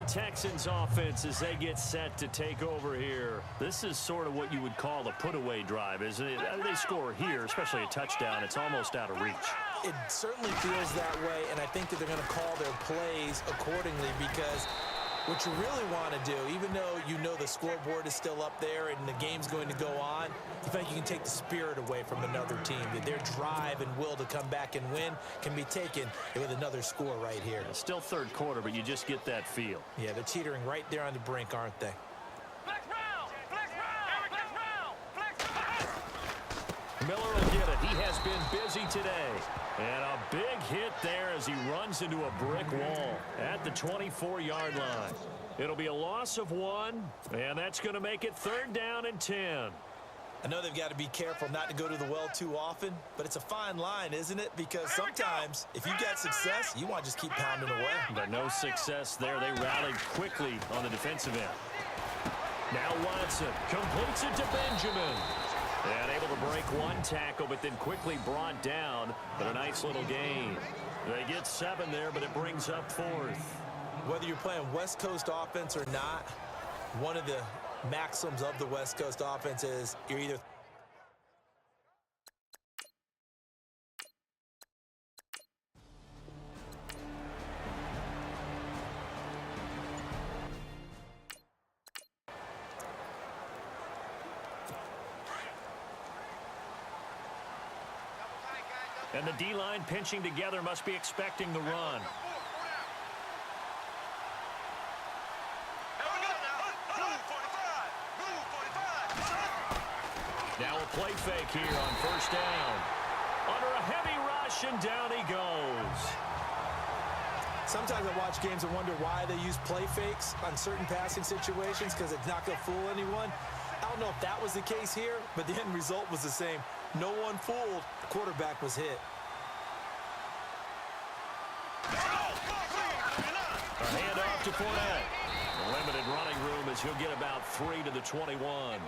Texans offense as they get set to take over here. This is sort of what you would call a put-away drive, isn't it? They score here, especially a touchdown. It's almost out of reach. It certainly feels that way, and I think that they're going to call their plays accordingly because what you really want to do, even though you know the scoreboard is still up there and the game's going to go on, you think you can take the spirit away from another team. That their drive and will to come back and win can be taken with another score right here. Yeah, still third quarter, but you just get that feel. Yeah, they're teetering right there on the brink, aren't they? Miller will get it. He has been busy today. And a big hit there as he runs into a brick wall at the 24-yard line. It'll be a loss of 1, and that's going to make it 3rd down and 10. I know they've got to be careful not to go to the well too often, but it's a fine line, isn't it? Because sometimes, if you get success, you want to just keep pounding away. But no success there. They rallied quickly on the defensive end. Now Watson completes it to Benjamin. And able to break one tackle, but then quickly brought down. But a nice little gain. They get 7 there, but it brings up 4th. Whether you're playing West Coast offense or not, one of the maxims of the West Coast offense is you're either and the D-line pinching together must be expecting the run. Now a play fake here on 1st down. Under a heavy rush, and down he goes. Sometimes I watch games and wonder why they use play fakes on certain passing situations because it's not going to fool anyone. I don't know if that was the case here, but the end result was the same. No one fooled. The quarterback was hit. A handoff to Fournette. Limited running room as he'll get about 3 to the 21.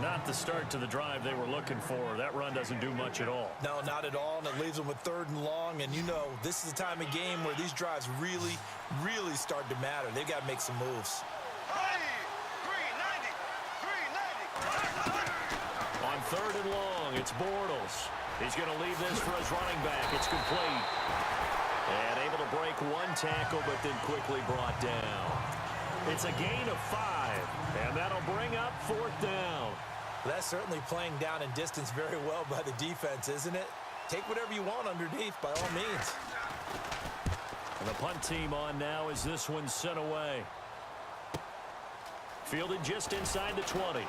Not the start to the drive they were looking for. That run doesn't do much at all. No, not at all, and it leaves them with 3rd and long. And you know, this is the time of game where these drives really, really start to matter. They've got to make some moves. On 3rd and long, it's Bortles. He's going to leave this for his running back. It's complete. And able to break one tackle, but then quickly brought down. It's a gain of 5, and that'll bring up 4th down. That's certainly playing down in distance very well by the defense, isn't it? Take whatever you want underneath, by all means. And the punt team on now as this one's sent away. Fielded just inside the 20.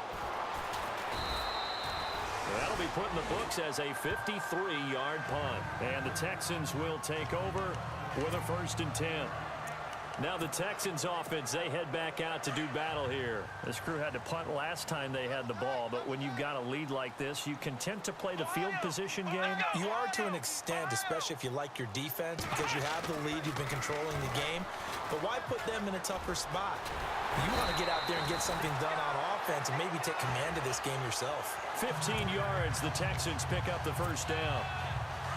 That'll be put in the books as a 53-yard punt. And the Texans will take over with a 1st and 10. Now the Texans offense, they head back out to do battle here. This crew had to punt last time they had the ball, but when you've got a lead like this, you content to play the field position game? You are to an extent, especially if you like your defense, because you have the lead, you've been controlling the game. But why put them in a tougher spot? You want to get out there and get something done on offense and maybe take command of this game yourself. 15 yards, the Texans pick up the 1st down.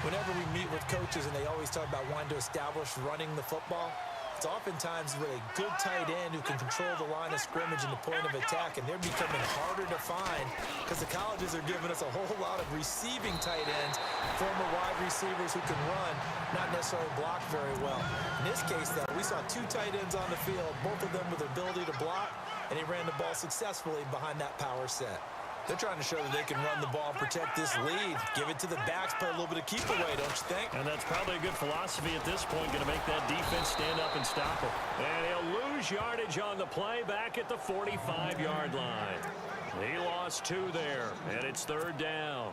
Whenever we meet with coaches and they always talk about wanting to establish running the football, it's oftentimes with a good tight end who can control the line of scrimmage and the point of attack, and they're becoming harder to find because the colleges are giving us a whole lot of receiving tight ends, former wide receivers who can run, not necessarily block very well. In this case, though, we saw 2 tight ends on the field, both of them with the ability to block, and he ran the ball successfully behind that power set. They're trying to show that they can run the ball and protect this lead. Give it to the backs, play a little bit of keep away, don't you think? And that's probably a good philosophy at this point, going to make that defense stand up and stop them. And he'll lose yardage on the play back at the 45-yard line. He lost 2 there, and it's 3rd down.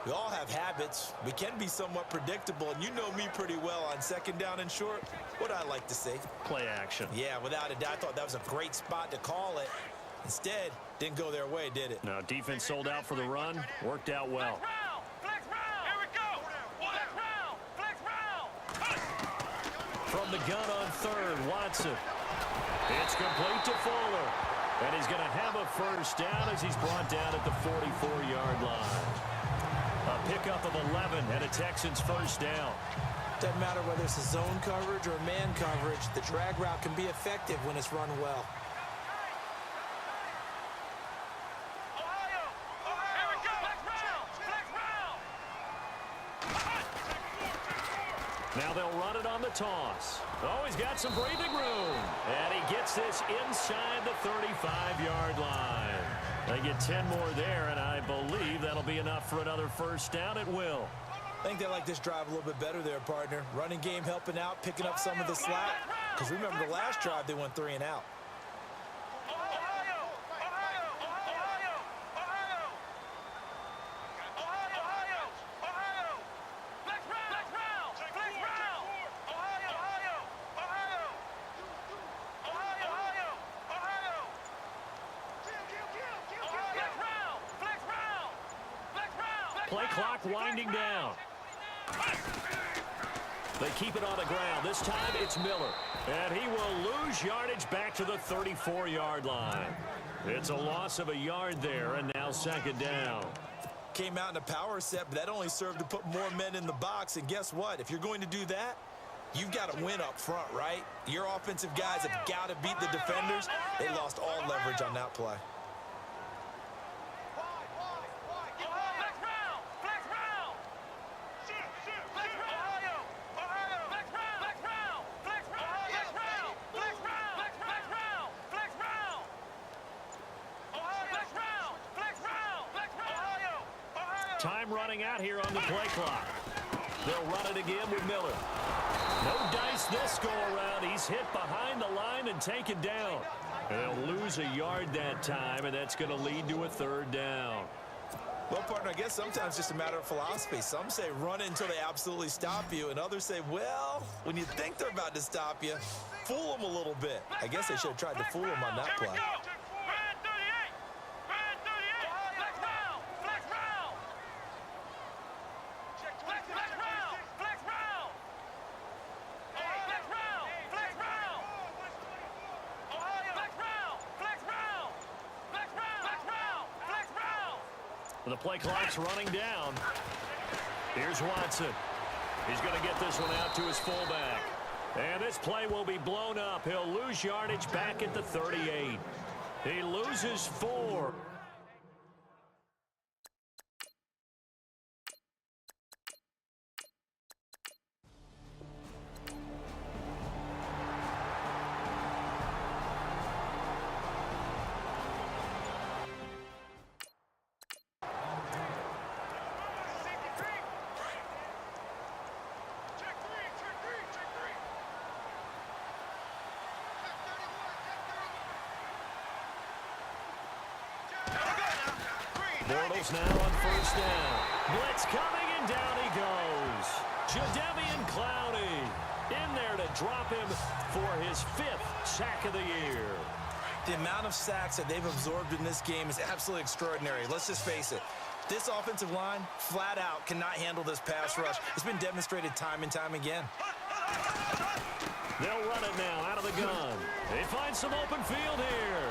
We all have habits. We can be somewhat predictable, and you know me pretty well on 2nd down and short. What I like to see? Play action. Yeah, without a doubt, I thought that was a great spot to call it. Instead, didn't go their way, did it? No, defense sold out for the run. Worked out well. From the gun on 3rd, Watson. It's complete to Fuller. And he's going to have a 1st down as he's brought down at the 44-yard line. A pickup of 11 and a Texans 1st down. Doesn't matter whether it's a zone coverage or man coverage, the drag route can be effective when it's run well. Now they'll run it on the toss. Oh, he's got some breathing room. And he gets this inside the 35-yard line. They get 10 more there, and I believe that'll be enough for another first down at will. I think they like this drive a little bit better there, partner. Running game helping out, picking up some of the slack. Because remember, the last drive they went 3 and out. Play clock winding down. They keep it on the ground. This time it's Miller. And he will lose yardage back to the 34-yard line. It's a loss of a yard there, and now second down. Came out in a power set, but that only served to put more men in the box. And guess what? If you're going to do that, you've got to win up front, right? Your offensive guys have got to beat the defenders. They lost all leverage on that play. Time running out here on the play clock. They'll run it again with Miller. No dice this go around. He's hit behind the line and taken down. And they'll lose a yard that time, and that's going to lead to a third down. Well, partner, I guess sometimes it's just a matter of philosophy. Some say run it until they absolutely stop you, and others say, well, when you think they're about to stop you, fool them a little bit. I guess they should have tried to fool them on that play. The play clock's running down. Here's Watson. He's going to get this one out to his fullback. And this play will be blown up. He'll lose yardage back at the 38. He loses 4. Bortles now on first down. Blitz coming, and down he goes. Jadeveon Clowney in there to drop him for his 5th sack of the year. The amount of sacks that they've absorbed in this game is absolutely extraordinary. Let's just face it. This offensive line, flat out, cannot handle this pass rush. It's been demonstrated time and time again. They'll run it now out of the gun. They find some open field here.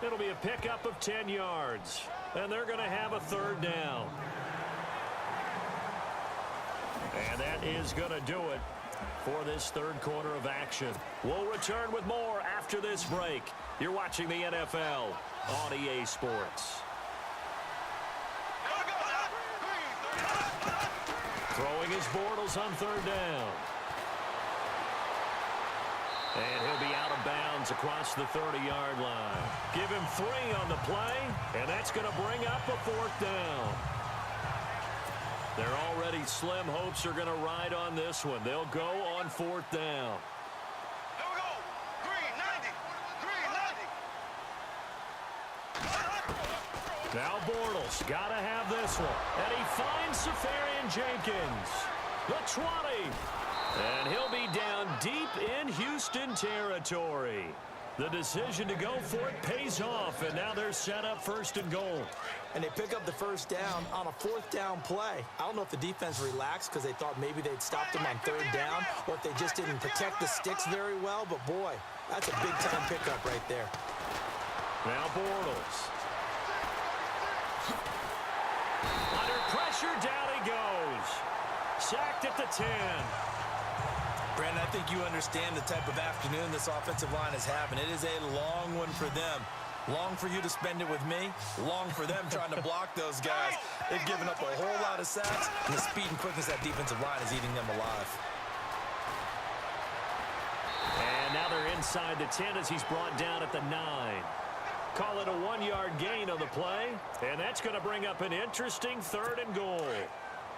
It'll be a pickup of 10 yards. And they're going to have a third down. And that is going to do it for this third quarter of action. We'll return with more after this break. You're watching the NFL on EA Sports. Throwing his Bortles on third down. And he'll be out of bounds across the 30-yard line. Give him 3 on the play, and that's going to bring up a 4th down. Their already slim hopes are going to ride on this one. They'll go on 4th down. Here we go. Green 90. Green 90. Now Bortles got to have this one. And he finds Safarian Jenkins. The 20. And he'll be down deep in Houston territory. The decision to go for it pays off, and now they're set up 1st and goal. And they pick up the first down on a 4th down play. I don't know if the defense relaxed because they thought maybe they'd stopped them on 3rd down, or if they just didn't protect the sticks very well. But, boy, that's a big-time pickup right there. Now Bortles. Under pressure. pressure. Down he goes. Sacked at the 10. Brandon, I think you understand the type of afternoon this offensive line is having. It is a long one for them. Long for you to spend it with me. Long for them trying to block those guys. They've given up a whole lot of sacks, and the speed and quickness of that defensive line is eating them alive. And now they're inside the 10 as he's brought down at the 9. Call it a 1-yard gain on the play, and that's going to bring up an interesting 3rd and goal.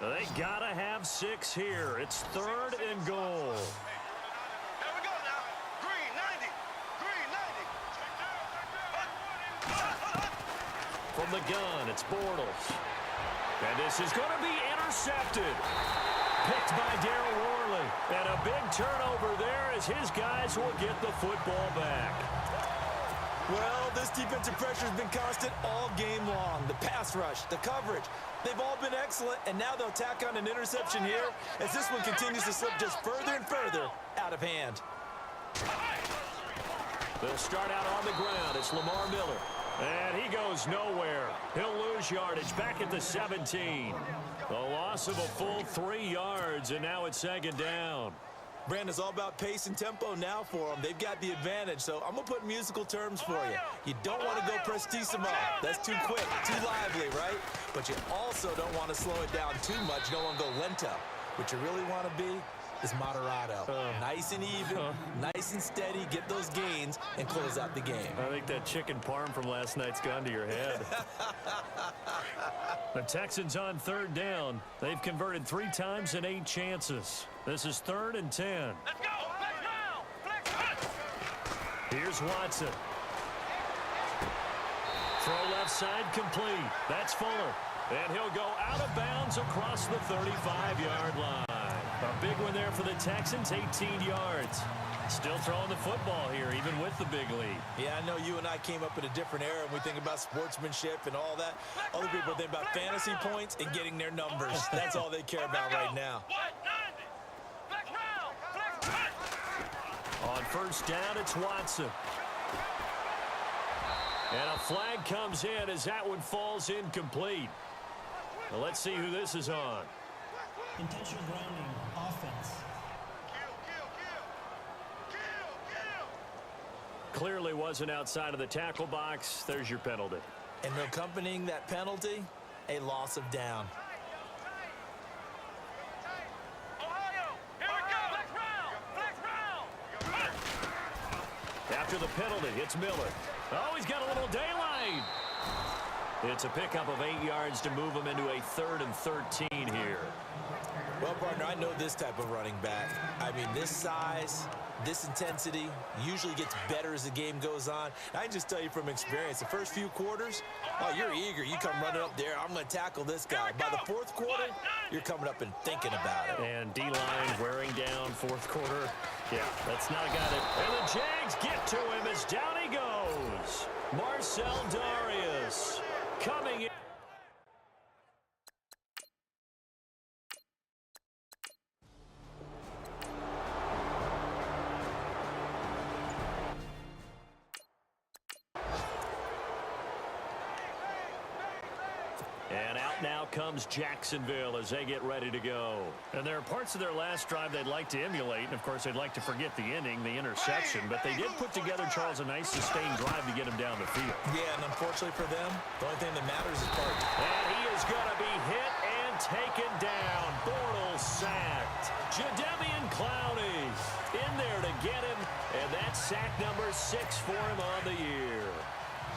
They got to have 6 here. It's 3rd and goal. Here we go now. Green 90. Green 90. From the gun, it's Bortles. And this is going to be intercepted. Picked by Darryl Worley. And a big turnover there as his guys will get the football back. Well, this defensive pressure has been constant all game long. The pass rush, the coverage, they've all been excellent, and now they'll tack on an interception here as this one continues to slip just further and further out of hand. They'll start out on the ground. It's Lamar Miller. And he goes nowhere. He'll lose yardage back at the 17. A loss of a full 3 yards, and now it's 2nd down. Brandon, it's all about pace and tempo now for them. They've got the advantage, so I'm going to put musical terms for you. You don't want to go prestissimo. That's too quick, too lively, right? But you also don't want to slow it down too much. You don't want to go lento. What you really want to be is moderato. Nice and even, nice and steady, get those gains, and close out the game. I think that chicken parm from last night's gone to your head. The Texans on 3rd down. They've converted 3 times in 8 chances. This is 3rd and 10. Let's go. Flex now. Flex hunt. Here's Watson. Throw left side complete. That's Fuller. And he'll go out of bounds across the 35-yard line. A big one there for the Texans, 18 yards. Still throwing the football here, even with the big lead. Yeah, I know you and I came up in a different era, and we think about sportsmanship and all that. Other people think about fantasy points and getting their numbers. That's all they care about right now. Flex round. Flex hunt. On 1st down, it's Watson. And a flag comes in as that one falls incomplete. Now let's see who this is on. Intentional grounding, offense. Clearly wasn't outside of the tackle box. There's your penalty. And accompanying that penalty, a loss of down. Ohio. Here we go. Flex round. Flex round. After the penalty, it's Miller. Oh, he's got a little daylight. It's a pickup of 8 yards to move him into a 3rd and 13 here. Well, partner, I know this type of running back. I mean, this size, this intensity usually gets better as the game goes on. I can just tell you from experience, the first few quarters, oh, you're eager. You come running up there, I'm going to tackle this guy. By the 4th quarter, you're coming up and thinking about it. And D-line wearing down 4th quarter. Yeah, that's not a guy that... And the Jags get to him as down he goes. Marcel Darius coming in. And out now comes Jacksonville as they get ready to go. And there are parts of their last drive they'd like to emulate. And, of course, they'd like to forget the inning, the interception. But they did put together, Charles, a nice sustained drive to get him down the field. Yeah, and unfortunately for them, the only thing that matters is part. And he is going to be hit and taken down. Bortles sacked. Jadeveon Clowney in there to get him. And that's sack number 6 for him on the year.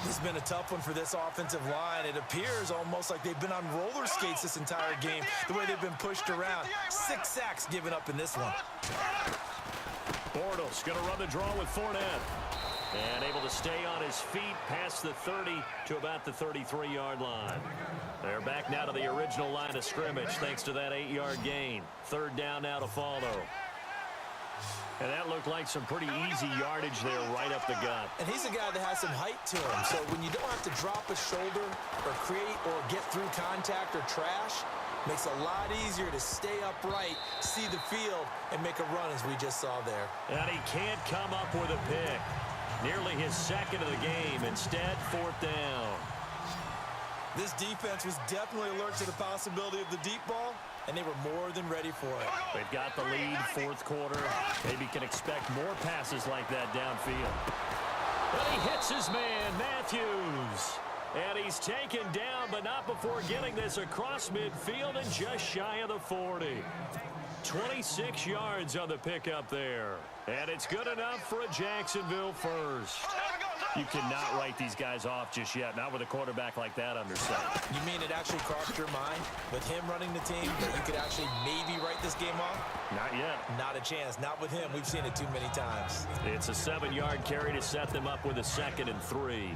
This has been a tough one for this offensive line. It appears almost like they've been on roller skates this entire game, the way they've been pushed around. 6 sacks given up in this one. Bortles going to run the draw with Fournette. And able to stay on his feet past the 30 to about the 33-yard line. They're back now to the original line of scrimmage thanks to that 8-yard gain. 3rd down now to follow. And that looked like some pretty easy yardage there right up the gut. And he's a guy that has some height to him. So when you don't have to drop a shoulder or create or get through contact or trash, makes it a lot easier to stay upright, see the field, and make a run as we just saw there. And he can't come up with a pick. Nearly his 2nd of the game. Instead, 4th down. This defense was definitely alert to the possibility of the deep ball, and they were more than ready for it. They've got the lead, fourth quarter. Maybe can expect more passes like that downfield. But he hits his man, Matthews. And he's taken down, but not before getting this across midfield and just shy of the 40. 26 yards on the pickup there. And it's good enough for a Jacksonville first. You cannot write these guys off just yet, not with a quarterback like that under center. You mean it actually crossed your mind with him running the team that you could actually maybe write this game off? Not yet. Not a chance. Not with him. We've seen it too many times. It's a 7-yard carry to set them up with a 2nd and 3.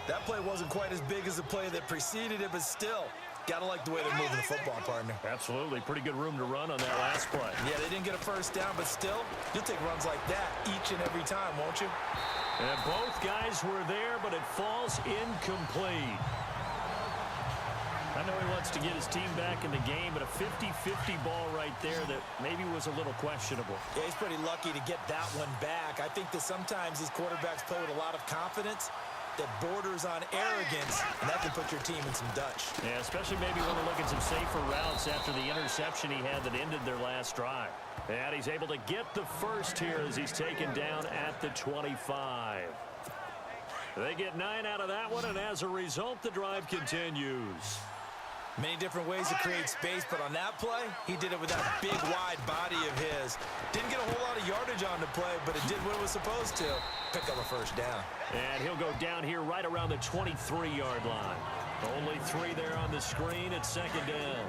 That play wasn't quite as big as the play that preceded it, but still, gotta like the way they're moving the football, partner. Absolutely. Pretty good room to run on that last play. Yeah, they didn't get a first down, but still, you'll take runs like that each and every time, won't you? And both guys were there, but it falls incomplete. I know he wants to get his team back in the game, but a 50-50 ball right there that maybe was a little questionable. Yeah, he's pretty lucky to get that one back. I think that sometimes these quarterbacks play with a lot of confidence that borders on arrogance, and that can put your team in some Dutch. Yeah, especially maybe when they're looking some safer routes after the interception he had that ended their last drive. And he's able to get the first here as he's taken down at the 25. They get 9 out of that one, and as a result, the drive continues. Many different ways to create space, but on that play, he did it with that big, wide body of his. Didn't get a whole lot of yardage on the play, but it did what it was supposed to. Pick up a first down. And he'll go down here right around the 23-yard line. Only 3 there on the screen at 2nd down.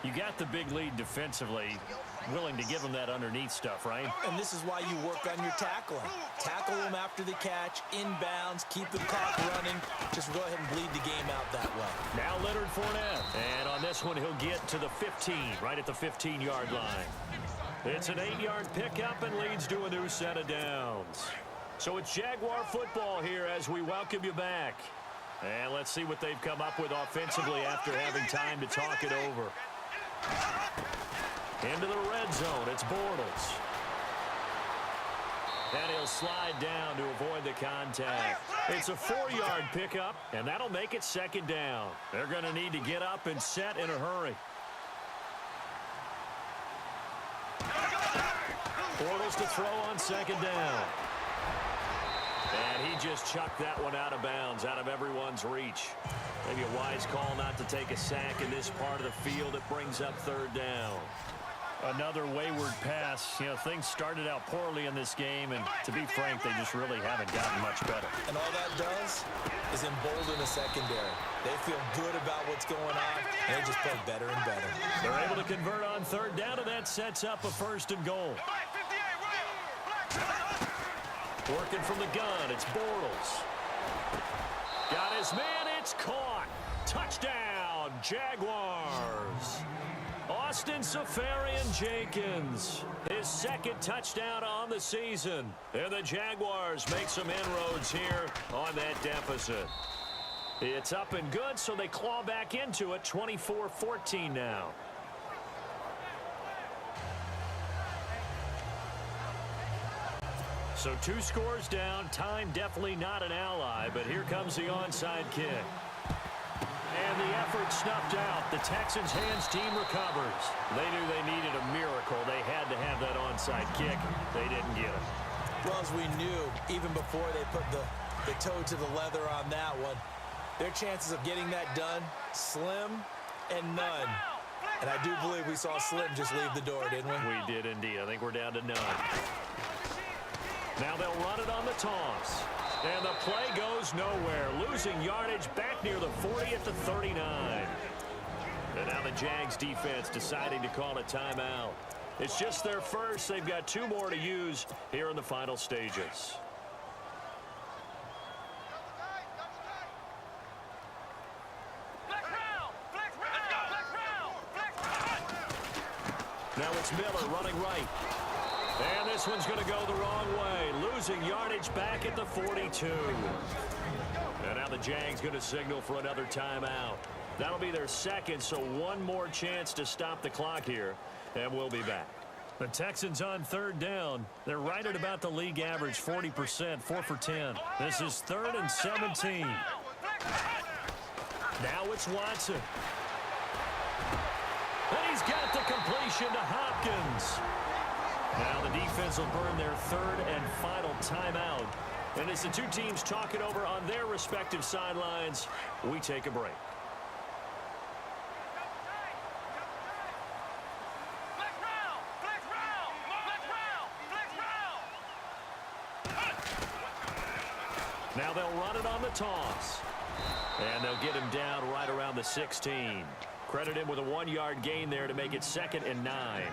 You got the big lead defensively. Willing to give him that underneath stuff, right? And this is why you work on your tackling. Tackle him after the catch, inbounds, keep the clock running. Just go ahead and bleed the game out that way. Now Leonard Fournette. And on this one, he'll get to the 15, right at the 15-yard line. It's an 8-yard pickup and leads to a new set of downs. So it's Jaguar football here as we welcome you back. And let's see what they've come up with offensively after having time to talk it over. Into the red zone, it's Bortles. And he'll slide down to avoid the contact. It's a 4-yard pickup, and that'll make it 2nd down. They're going to need to get up and set in a hurry. Bortles to throw on 2nd down. And he just chucked that one out of bounds, out of everyone's reach. Maybe a wise call not to take a sack in this part of the field. It brings up 3rd down. Another wayward pass. You know, things started out poorly in this game, and to be frank, they just really haven't gotten much better. And all that does is embolden the secondary. They feel good about what's going on, and they just play better and better. They're able to convert on 3rd down, and that sets up a 1st and goal. Working from the gun, it's Bortles. Got his man, it's caught. Touchdown, Jaguars. Austin Seferian-Jenkins, his 2nd touchdown on the season. And the Jaguars make some inroads here on that deficit. It's up and good, so they claw back into it, 24-14 now. So 2 scores down, time definitely not an ally, but here comes the onside kick. And the effort snuffed out. The Texans' hands team recovers. They knew they needed a miracle. They had to have that onside kick. They didn't get it. Well, as we knew, even before they put the toe to the leather on that one, their chances of getting that done, slim and none. And I do believe we saw Slim just leave the door, didn't we? We did indeed. I think we're down to none. Now they'll run it on the toss. And the play goes nowhere. Losing yardage back near the 40 at the 39. And now the Jags defense deciding to call a timeout. It's just their first. They've got 2 more to use here in the final stages. Now it's Miller running right. And this one's going to go the wrong way. Losing yardage back at the 42. And now the Jags going to signal for another timeout. That'll be their 2nd, so 1 more chance to stop the clock here. And we'll be back. The Texans on 3rd down. They're right at about the league average, 40%, 4 for 10. This is 3rd and 17. Now it's Watson. And he's got the completion to Hopkins. Now the defense will burn their third and final timeout. And as the two teams talk it over on their respective sidelines, we take a break. Now they'll run it on the toss. And they'll get him down right around the 16. Credit him with a 1-yard gain there to make it 2nd and 9.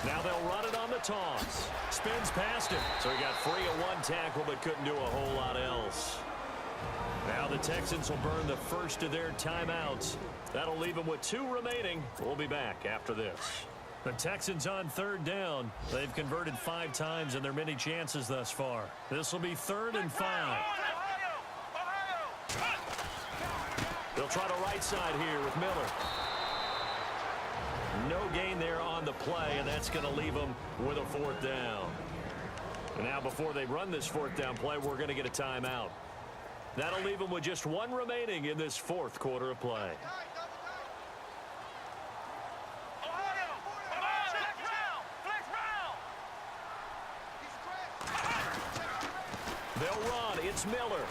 Now they'll run it on the toss. Spins past him. So he got free of one tackle but couldn't do a whole lot else. Now the Texans will burn the first of their timeouts. That'll leave them with 2 remaining. We'll be back after this. The Texans on 3rd down. They've converted 5 times in their many chances thus far. This will be 3rd and 5. They'll try the right side here with Miller. No gain there on the play, and that's going to leave them with a 4th down. And now before they run this 4th down play, we're going to get a timeout. That'll leave them with just 1 remaining in this 4th quarter of play. They'll run. It's Miller.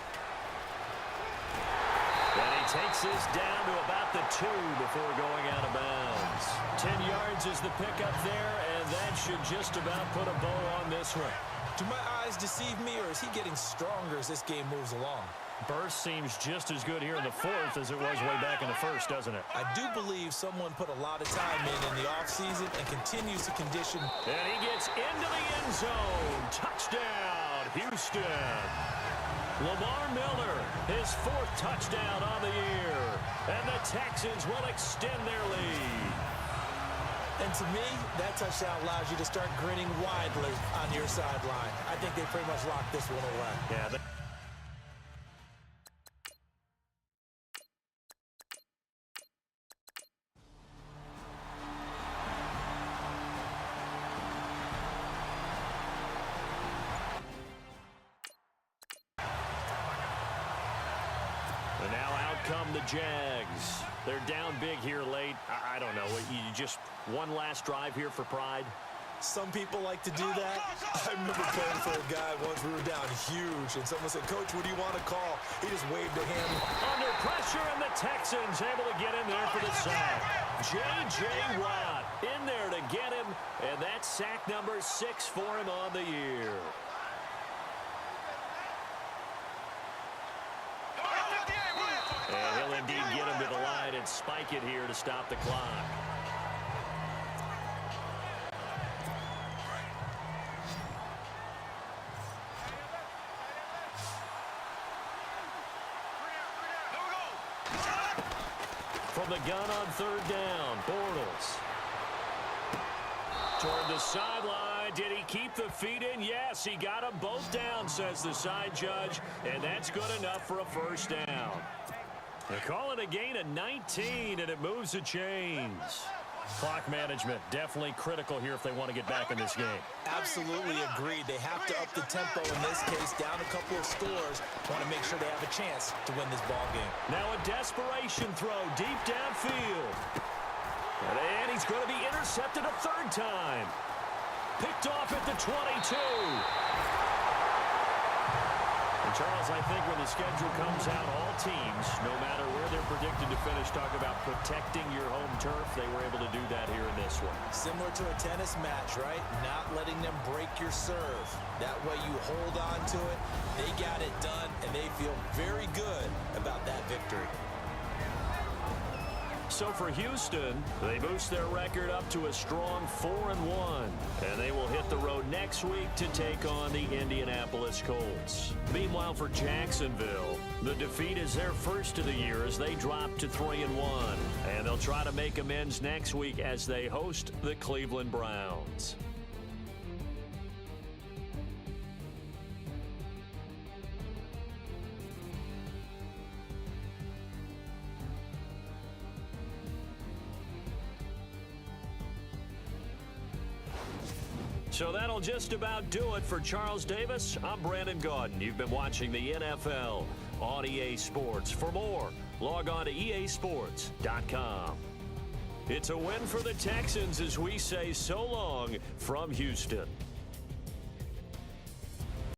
And he takes this down to about the 2 before going out of bounds. 10 yards is the pickup there, and that should just about put a bow on this one. Do my eyes deceive me, or is he getting stronger as this game moves along? Burst seems just as good here in the 4th as it was way back in the 1st, doesn't it? I do believe someone put a lot of time in the offseason and continues to condition. And he gets into the end zone. Touchdown, Houston. Lamar Miller, his 4th touchdown on the year. And the Texans will extend their lead. And to me, that touchdown allows you to start grinning widely on your sideline. I think they pretty much locked this one away. Yeah. And now out come the Jags. They're down big here late. I don't know. You just one last drive here for pride? Some people like to do that. I remember playing for a guy once. We were down huge, and someone said, "Coach, what do you want to call?" He just waved a hand. Under pressure, and the Texans able to get in there for the sack. J.J. Watt in there to get him, and that's sack number 6 for him on the year. And he'll indeed get him to the line and spike it here to stop the clock. From the gun on 3rd down, Bortles. Toward the sideline. Did he keep the feet in? Yes, he got them both down, says the side judge, and that's good enough for a 1st down. They're calling a gain of 19, and it moves the chains. Clock management definitely critical here if they want to get back in this game. Absolutely agreed. They have to up the tempo in this case, down a couple of scores. Want to make sure they have a chance to win this ball game. Now a desperation throw deep downfield. And he's going to be intercepted a 3rd time. Picked off at the 22. And Charles, I think when the schedule comes out, all teams, no matter where they're predicted to finish, talk about protecting your home turf. They were able to do that here in this one. Similar to a tennis match, right? Not letting them break your serve. That way you hold on to it. They got it done, and they feel very good about that victory. So for Houston, they boost their record up to a strong 4-1. And they will hit the road next week to take on the Indianapolis Colts. Meanwhile, for Jacksonville, the defeat is their first of the year as they drop to 3-1. And they'll try to make amends next week as they host the Cleveland Browns. So that'll just about do it for Charles Davis. I'm Brandon Gaudin. You've been watching the NFL on EA Sports. For more, log on to easports.com. It's a win for the Texans as we say so long from Houston.